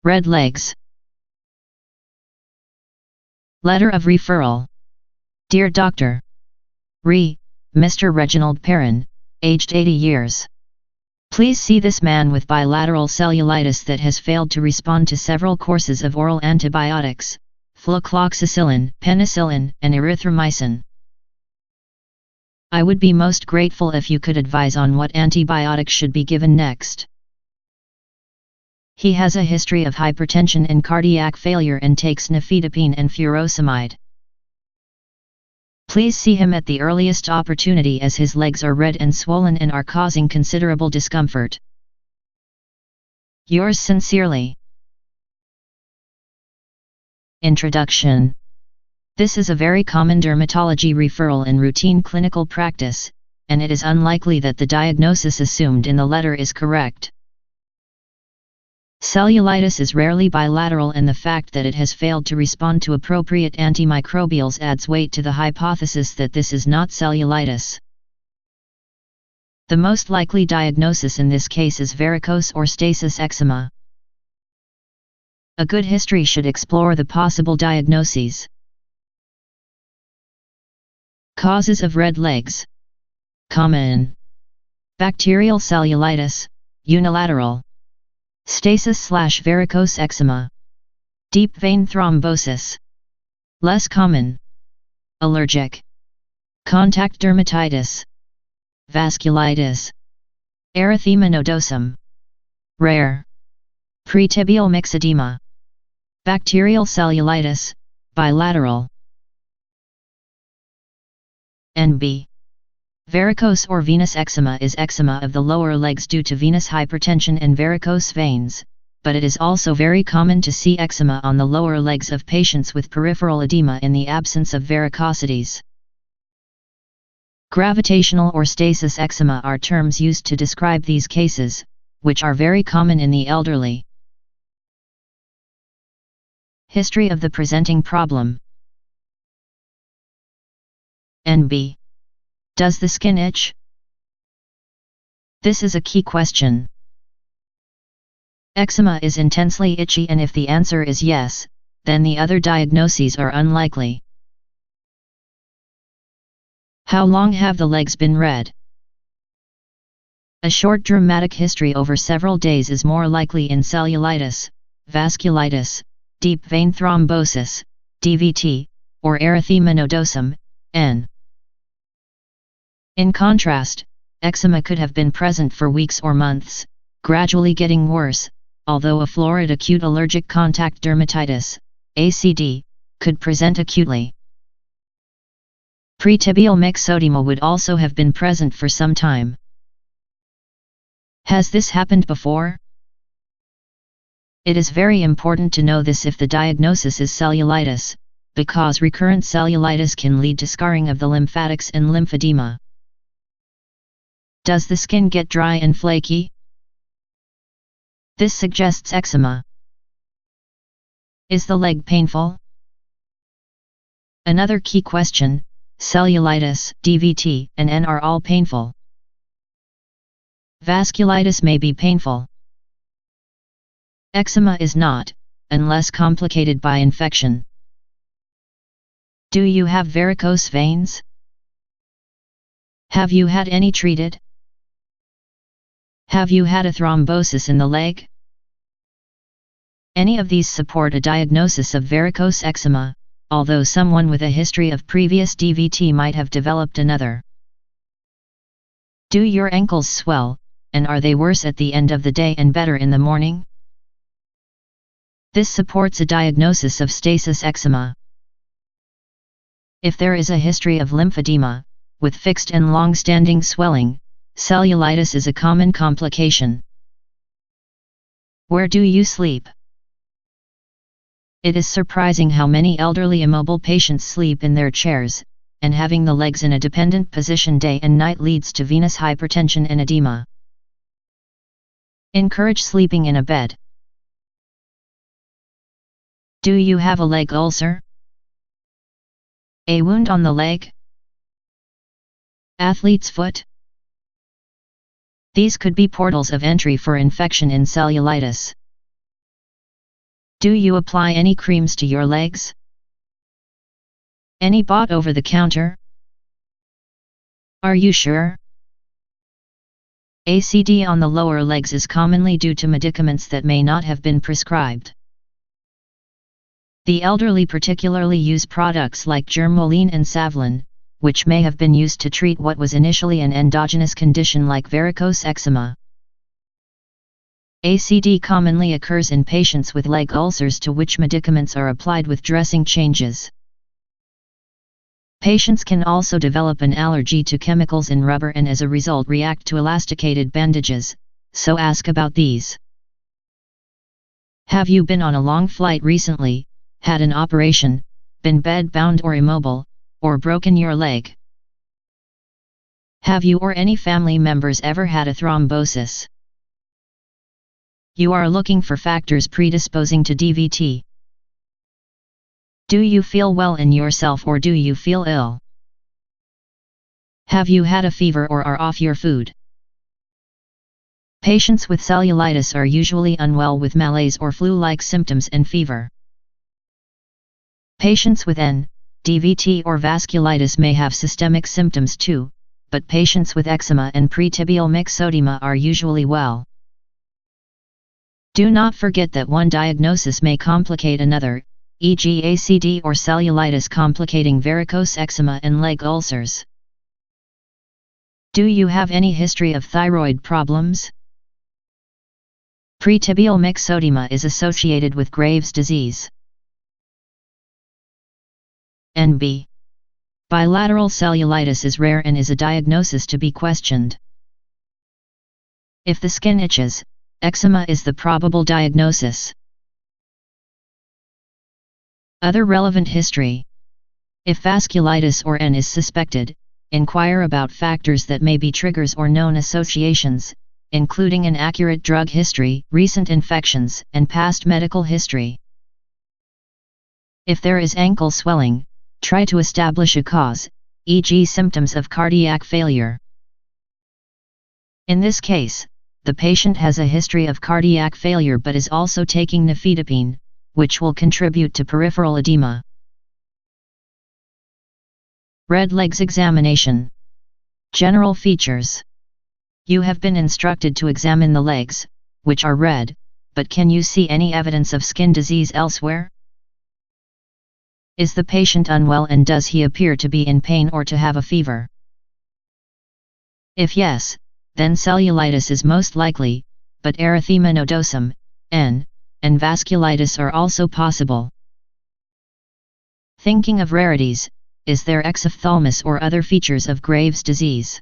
Red legs. Letter of referral. Dear Dr. Mr. Reginald Perrin, aged 80 years. Please see this man with bilateral cellulitis that has failed to respond to several courses of oral antibiotics, flucloxacillin, penicillin, and erythromycin. I would be most grateful if you could advise on what antibiotics should be given next. He has a history of hypertension and cardiac failure and takes nifedipine and furosemide. Please see him at the earliest opportunity as his legs are red and swollen and are causing considerable discomfort. Yours sincerely. Introduction. This is a very common dermatology referral in routine clinical practice, and it is unlikely that the diagnosis assumed in the letter is correct. Cellulitis is rarely bilateral, and the fact that it has failed to respond to appropriate antimicrobials adds weight to the hypothesis that this is not cellulitis. The most likely diagnosis in this case is varicose or stasis eczema. A good history should explore the possible diagnoses. Causes of red legs. Common. Bacterial cellulitis, unilateral. Stasis/varicose eczema. Deep vein thrombosis. Less common. Allergic. Contact dermatitis. Vasculitis. Erythema nodosum. Rare. Pretibial myxedema. Bacterial cellulitis, bilateral. NB. Varicose or venous eczema is eczema of the lower legs due to venous hypertension and varicose veins, but it is also very common to see eczema on the lower legs of patients with peripheral edema in the absence of varicosities. Gravitational or stasis eczema are terms used to describe these cases, which are very common in the elderly. History of the presenting problem. NB. Does the skin itch? This is a key question. Eczema is intensely itchy, and if the answer is yes, then the other diagnoses are unlikely. How long have the legs been red? A short dramatic history over several days is more likely in cellulitis, vasculitis, deep vein thrombosis, DVT, or erythema nodosum, N. In contrast, eczema could have been present for weeks or months, gradually getting worse, although a florid acute allergic contact dermatitis, ACD, could present acutely. Pretibial myxedema would also have been present for some time. Has this happened before? It is very important to know this if the diagnosis is cellulitis, because recurrent cellulitis can lead to scarring of the lymphatics and lymphedema. Does the skin get dry and flaky? This suggests eczema. Is the leg painful? Another key question: cellulitis, DVT, and N are all painful. Vasculitis may be painful. Eczema is not, unless complicated by infection. Do you have varicose veins? Have you had any treated? Have you had a thrombosis in the leg? Any of these support a diagnosis of varicose eczema, although someone with a history of previous DVT might have developed another. Do your ankles swell, and are they worse at the end of the day and better in the morning? This supports a diagnosis of stasis eczema. If there is a history of lymphedema, with fixed and long-standing swelling, cellulitis is a common complication. Where do you sleep? It is surprising how many elderly immobile patients sleep in their chairs, and having the legs in a dependent position day and night leads to venous hypertension and edema. Encourage sleeping in a bed. Do you have a leg ulcer? A wound on the leg? Athlete's foot? These could be portals of entry for infection in cellulitis. Do you apply any creams to your legs? Any bought over the counter? Are you sure? ACD on the lower legs is commonly due to medicaments that may not have been prescribed. The elderly particularly use products like Germolene and Savlon, which may have been used to treat what was initially an endogenous condition like varicose eczema. ACD commonly occurs in patients with leg ulcers to which medicaments are applied with dressing changes. Patients can also develop an allergy to chemicals in rubber and as a result react to elasticated bandages, so ask about these. Have you been on a long flight recently, had an operation, been bed-bound or immobile, or broken your leg? Have you or any family members ever had a thrombosis? You are looking for factors predisposing to DVT. Do you feel well in yourself or do you feel ill? Have you had a fever or are off your food? Patients with cellulitis are usually unwell with malaise or flu-like symptoms and fever. Patients with DVT or vasculitis may have systemic symptoms too, but patients with eczema and pretibial myxedema are usually well. Do not forget that one diagnosis may complicate another, e.g. ACD or cellulitis complicating varicose eczema and leg ulcers. Do you have any history of thyroid problems? Pretibial myxedema is associated with Graves' disease. NB. Bilateral cellulitis is rare and is a diagnosis to be questioned. If the skin itches, eczema is the probable diagnosis. Other relevant history. If vasculitis or N is suspected, inquire about factors that may be triggers or known associations, including an accurate drug history, recent infections, and past medical history. If there is ankle swelling, try to establish a cause, e.g. symptoms of cardiac failure. In this case, the patient has a history of cardiac failure but is also taking nifedipine, which will contribute to peripheral edema. Red legs examination. General features. You have been instructed to examine the legs, which are red, but can you see any evidence of skin disease elsewhere? Is the patient unwell and does he appear to be in pain or to have a fever? If yes, then cellulitis is most likely, but erythema nodosum, N, and vasculitis are also possible. Thinking of rarities, is there exophthalmos or other features of Graves' disease?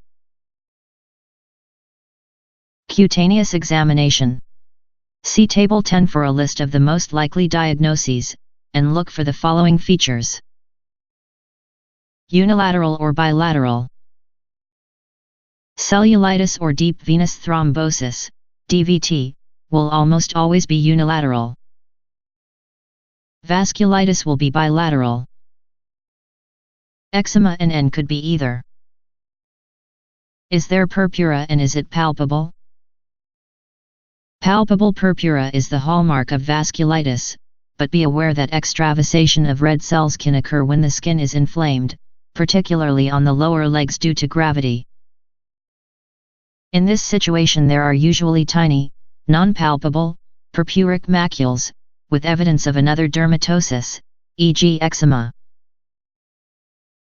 Cutaneous examination. See Table 10 for a list of the most likely diagnoses, and look for the following features. Unilateral or bilateral. Cellulitis or deep venous thrombosis, DVT, will almost always be unilateral. Vasculitis will be bilateral. Eczema and N could be either. Is there purpura and is it palpable? Palpable purpura is the hallmark of vasculitis, but be aware that extravasation of red cells can occur when the skin is inflamed, particularly on the lower legs due to gravity. In this situation there are usually tiny, non-palpable, purpuric macules, with evidence of another dermatosis, e.g. eczema.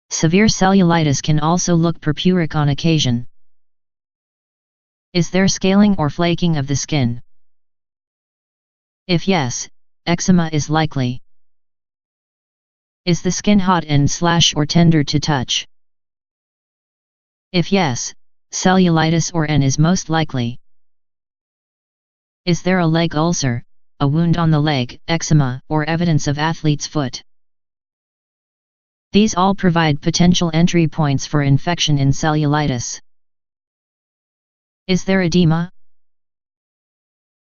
Severe cellulitis can also look purpuric on occasion. Is there scaling or flaking of the skin? If yes, eczema is likely. Is the skin hot and/or tender to touch? If yes, cellulitis or N is most likely. Is there a leg ulcer, a wound on the leg, eczema, or evidence of athlete's foot? These all provide potential entry points for infection in cellulitis. Is there edema?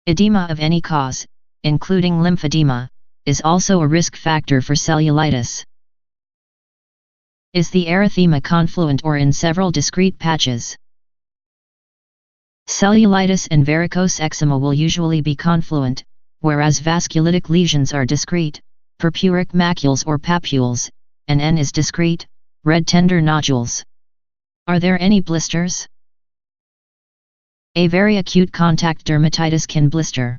Edema of any cause, including lymphedema, is also a risk factor for cellulitis. Is the erythema confluent or in several discrete patches? Cellulitis and varicose eczema will usually be confluent, whereas vasculitic lesions are discrete, purpuric macules or papules, and N is discrete, red tender nodules. Are there any blisters? A very acute contact dermatitis can blister.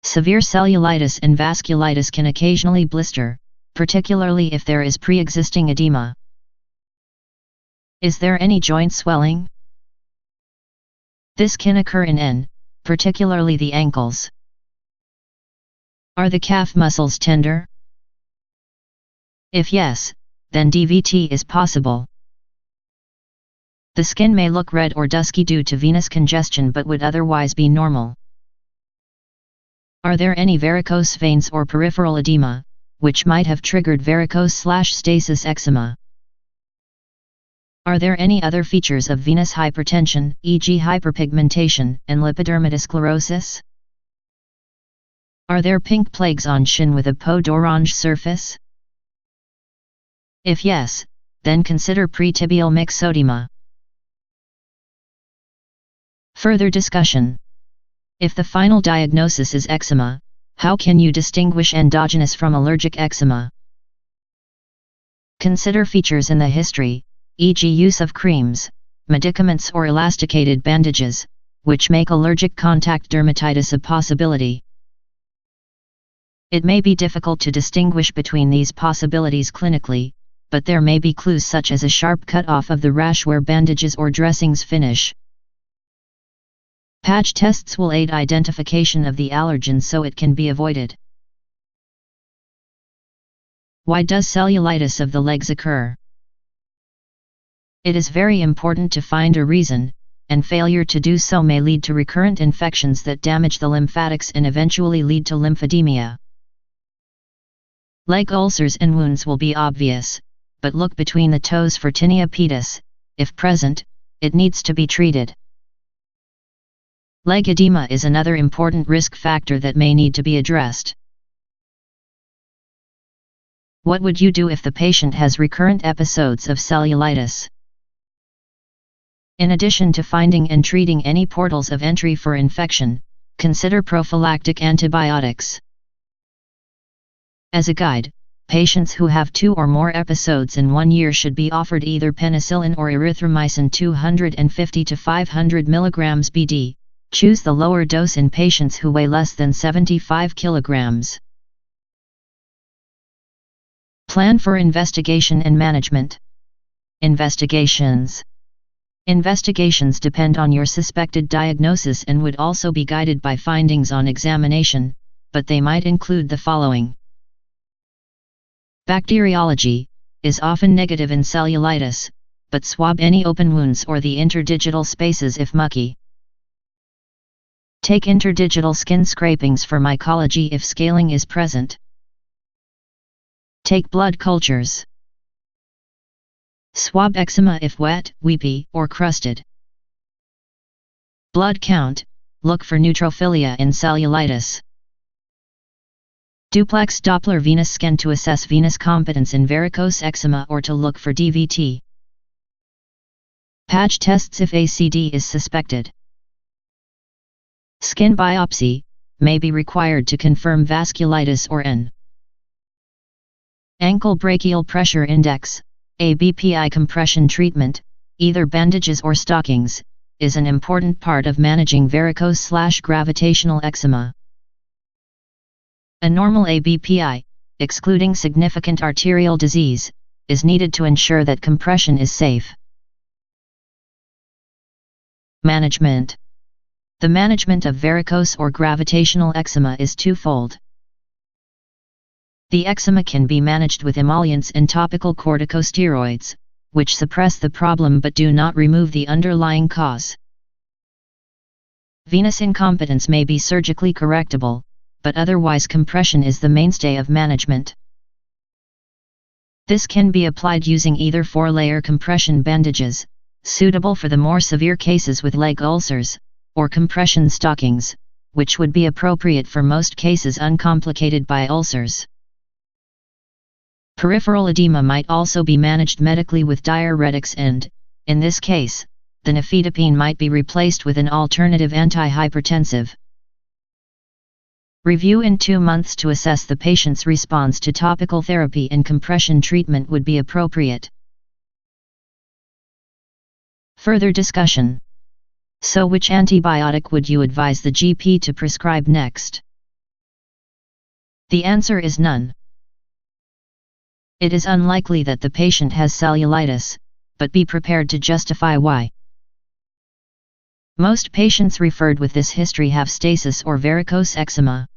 Severe cellulitis and vasculitis can occasionally blister, particularly if there is pre-existing edema. Is there any joint swelling? This can occur in N, particularly the ankles. Are the calf muscles tender? If yes, then DVT is possible. The skin may look red or dusky due to venous congestion but would otherwise be normal. Are there any varicose veins or peripheral edema, which might have triggered varicose/stasis eczema? Are there any other features of venous hypertension, e.g. hyperpigmentation and lipodermatosclerosis? Are there pink plagues on shin with a peau d'orange surface? If yes, then consider pretibial myxoedema. Further discussion. If the final diagnosis is eczema, how can you distinguish endogenous from allergic eczema? Consider features in the history, e.g. use of creams, medicaments or elasticated bandages, which make allergic contact dermatitis a possibility. It may be difficult to distinguish between these possibilities clinically, but there may be clues such as a sharp cut-off of the rash where bandages or dressings finish. Patch tests will aid identification of the allergen so it can be avoided. Why does cellulitis of the legs occur? It is very important to find a reason, and failure to do so may lead to recurrent infections that damage the lymphatics and eventually lead to lymphedema. Leg ulcers and wounds will be obvious, but look between the toes for tinea pedis. If present, it needs to be treated. Leg edema is another important risk factor that may need to be addressed. What would you do if the patient has recurrent episodes of cellulitis? In addition to finding and treating any portals of entry for infection, consider prophylactic antibiotics. As a guide, patients who have 2 or more episodes in 1 year should be offered either penicillin or erythromycin 250 to 500 mg BD. Choose the lower dose in patients who weigh less than 75 kg. Plan for investigation and management. Investigations. Investigations depend on your suspected diagnosis and would also be guided by findings on examination, but they might include the following. Bacteriology is often negative in cellulitis, but swab any open wounds or the interdigital spaces if mucky. Take interdigital skin scrapings for mycology if scaling is present. Take blood cultures. Swab eczema if wet, weepy, or crusted. Blood count, look for neutrophilia in cellulitis. Duplex Doppler venous scan to assess venous competence in varicose eczema or to look for DVT. Patch tests if ACD is suspected. Skin biopsy may be required to confirm vasculitis or N. Ankle brachial pressure index, ABPI compression treatment, either bandages or stockings, is an important part of managing varicose/gravitational eczema. A normal ABPI, excluding significant arterial disease, is needed to ensure that compression is safe. Management. The management of varicose or gravitational eczema is twofold. The eczema can be managed with emollients and topical corticosteroids, which suppress the problem but do not remove the underlying cause. Venous incompetence may be surgically correctable, but otherwise compression is the mainstay of management. This can be applied using either 4-layer compression bandages, suitable for the more severe cases with leg ulcers, or compression stockings, which would be appropriate for most cases uncomplicated by ulcers. Peripheral edema might also be managed medically with diuretics and, in this case, the nifedipine might be replaced with an alternative antihypertensive. Review in 2 months to assess the patient's response to topical therapy, and compression treatment would be appropriate. Further discussion. So which antibiotic would you advise the GP to prescribe next? The answer is none. It is unlikely that the patient has cellulitis, but be prepared to justify why. Most patients referred with this history have stasis or varicose eczema.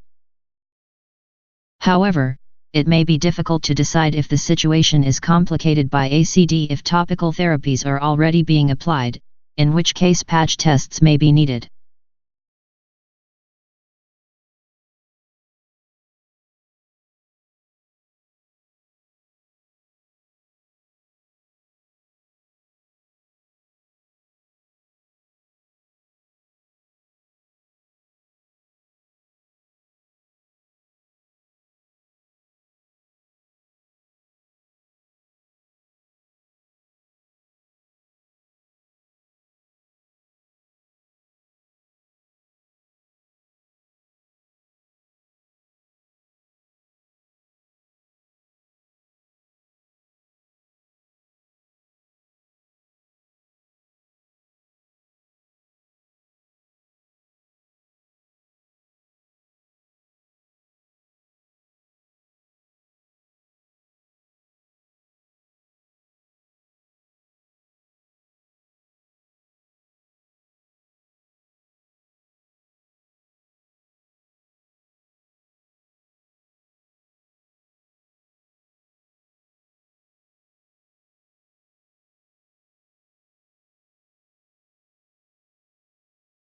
However, it may be difficult to decide if the situation is complicated by ACD if topical therapies are already being applied, in which case patch tests may be needed.